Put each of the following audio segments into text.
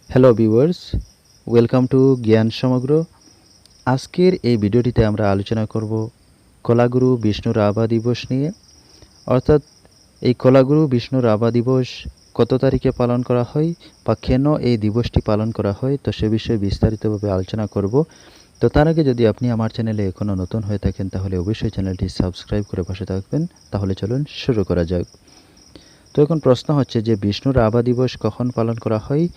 Hello viewers, welcome to জ্ঞান সমগ্র। আজকের এই ভিডিওটিতে আমরা আলোচনা করব কলাগুরু বিষ্ণু রাভা দিবস নিয়ে। অর্থাৎ এই কলাগুরু বিষ্ণু রাভা দিবস কত তারিখে পালন করা হয় বা কেন এই দিবসটি পালন করা হয়, তো সে বিষয়ে বিস্তারিতভাবে আলোচনা করব। তো তার আগে যদি আপনি আমার চ্যানেলে এখনও নতুন হয়ে থাকেন তাহলে অবশ্যই চ্যানেলটি সাবস্ক্রাইব করে পাশে থাকবেন। তাহলে চলুন শুরু করা যাক। তো এখন প্রশ্ন হচ্ছে যে বিষ্ণু রাভা দিবস কখন পালন করা হয়।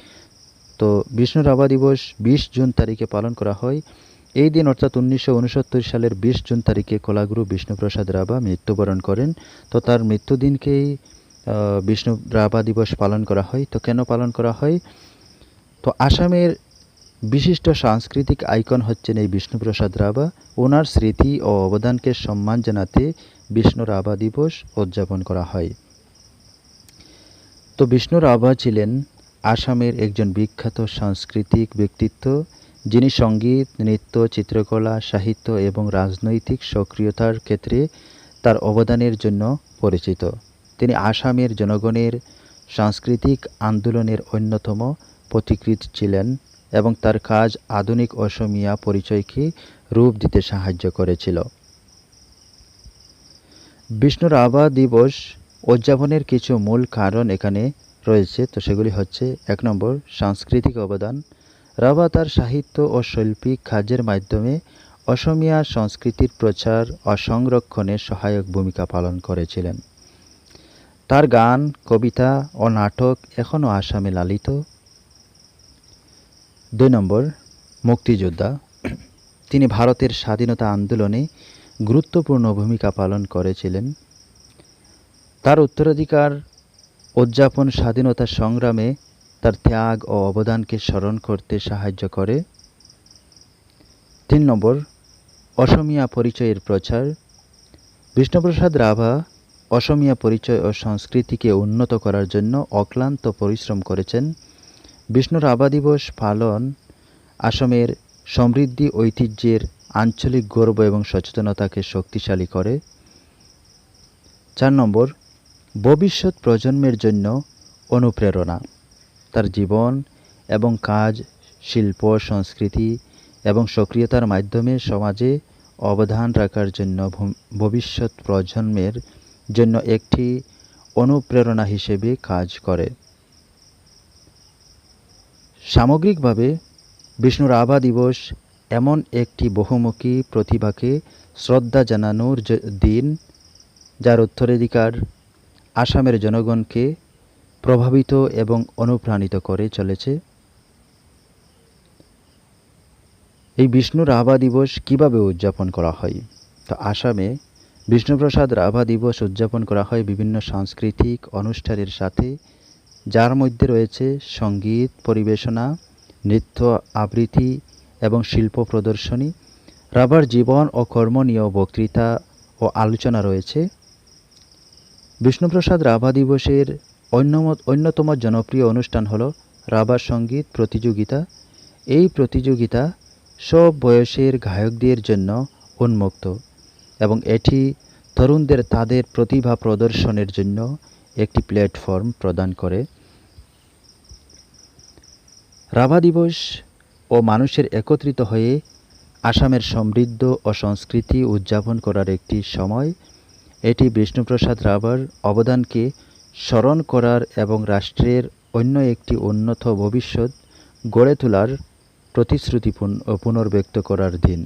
তো বিষ্ণু রাভা দিবস 20 জুন তারিখে পালন করা হয়। এই দিন অর্থাৎ 1969 সালের 20 জুন তারিখে কলাগুরু বিষ্ণুপ্রসাদ রাভা মৃত্যুবরণ করেন। তো তার মৃত্যুদিনকেই বিষ্ণু রাভা দিবস পালন করা হয়। তো কেন পালন করা হয়? তো আসামের বিশিষ্ট সাংস্কৃতিক আইকন হচ্ছেন এই বিষ্ণুপ্রসাদ রাভা। ওনার স্মৃতি ও অবদানকে সম্মান জানাতে বিষ্ণু রাভা দিবস উদযাপন করা হয়। তো বিষ্ণু রাভা ছিলেন আসামের একজন বিখ্যাত সাংস্কৃতিক ব্যক্তিত্ব, যিনি সঙ্গীত, নৃত্য, চিত্রকলা, সাহিত্য এবং রাজনৈতিক সক্রিয়তার ক্ষেত্রে তার অবদানের জন্য পরিচিত। তিনি আসামের জনগণের সাংস্কৃতিক আন্দোলনের অন্যতম পথিকৃৎ ছিলেন এবং তার কাজ আধুনিক অসমীয়া পরিচয়কে রূপ দিতে সাহায্য করেছিল। বিষ্ণু রাভা দিবস উদযাপনের কিছু মূল কারণ এখানে রয়েছে। তো সেগুলি হচ্ছে: 1 নম্বর, সাংস্কৃতিক অবদান। রাভা তার সাহিত্য ও শৈল্পিক কাজের মাধ্যমে অসমীয়া সংস্কৃতির প্রচার ও সংরক্ষণে সহায়ক ভূমিকা পালন করেছিলেন। তার গান, কবিতা ও নাটক এখনও আসামে লালিত। 2 নম্বর, মুক্তিযোদ্ধা। তিনি ভারতের স্বাধীনতা আন্দোলনে গুরুত্বপূর্ণ ভূমিকা পালন করেছিলেন। তার উত্তরাধিকার উদযাপন স্বাধীনতা সংগ্রামে তার ত্যাগ ও অবদানকে স্মরণ করতে সাহায্য করে। 3 নম্বর, অসমীয়া পরিচয়ের প্রচার। বিষ্ণুপ্রসাদ রাভা অসমীয়া পরিচয় ও সংস্কৃতিকে উন্নত করার জন্য অক্লান্ত পরিশ্রম করেছেন। বিষ্ণু রাভা দিবস পালন আসামের সমৃদ্ধি, ঐতিহ্যের আঞ্চলিক গর্ব এবং সচেতনতাকে শক্তিশালী করে। 4 নম্বর, ভবিষ্যৎ প্রজন্মের জন্য অনুপ্রেরণা। তার জীবন এবং কাজ শিল্প, সংস্কৃতি এবং সক্রিয়তার মাধ্যমে সমাজে অবদান রাখার জন্য ভবিষ্যৎ প্রজন্মের জন্য একটি অনুপ্রেরণা হিসেবে কাজ করে। সামগ্রিকভাবে বিষ্ণু রাভা দিবস এমন একটি বহুমুখী প্রতিভাকে শ্রদ্ধা জানানোর দিন, যার উত্তরাধিকার আসামের জনগণকে প্রভাবিত এবং অনুপ্রাণিত করে চলেছে। এই বিষ্ণু রাভা দিবস কিভাবে উদযাপন করা হয়? তো আসামে বিষ্ণুপ্রসাদ রাভা দিবস উদযাপন করা হয় বিভিন্ন সাংস্কৃতিক অনুষ্ঠানের সাথে, যার মধ্যে রয়েছে সঙ্গীত পরিবেশনা, নৃত্য আবৃত্তি এবং শিল্প প্রদর্শনী। রাভার জীবন ও কর্ম নিয়ে বক্তৃতা ও আলোচনা রয়েছে। বিষ্ণুপ্রসাদ রাভা দিবসের অন্যতম জনপ্রিয় অনুষ্ঠান হল রাভা সঙ্গীত প্রতিযোগিতা। এই প্রতিযোগিতা সব বয়সের গায়কদের জন্য উন্মুক্ত এবং এটি তরুণদের তাদের প্রতিভা প্রদর্শনের জন্য একটি প্ল্যাটফর্ম প্রদান করে। রাভা দিবস ও মানুষের একত্রিত হয়ে আসামের সমৃদ্ধ ও সংস্কৃতি উদযাপন করার একটি সময়। এটি বিষ্ণুপ্রসাদ রাভার অবদানকে স্মরণ করার এবং রাষ্ট্রের অন্য একটি উন্নত ভবিষ্যৎ গড়ে তোলার প্রতিশ্রুতি পুনর্ব্যক্ত করার দিন।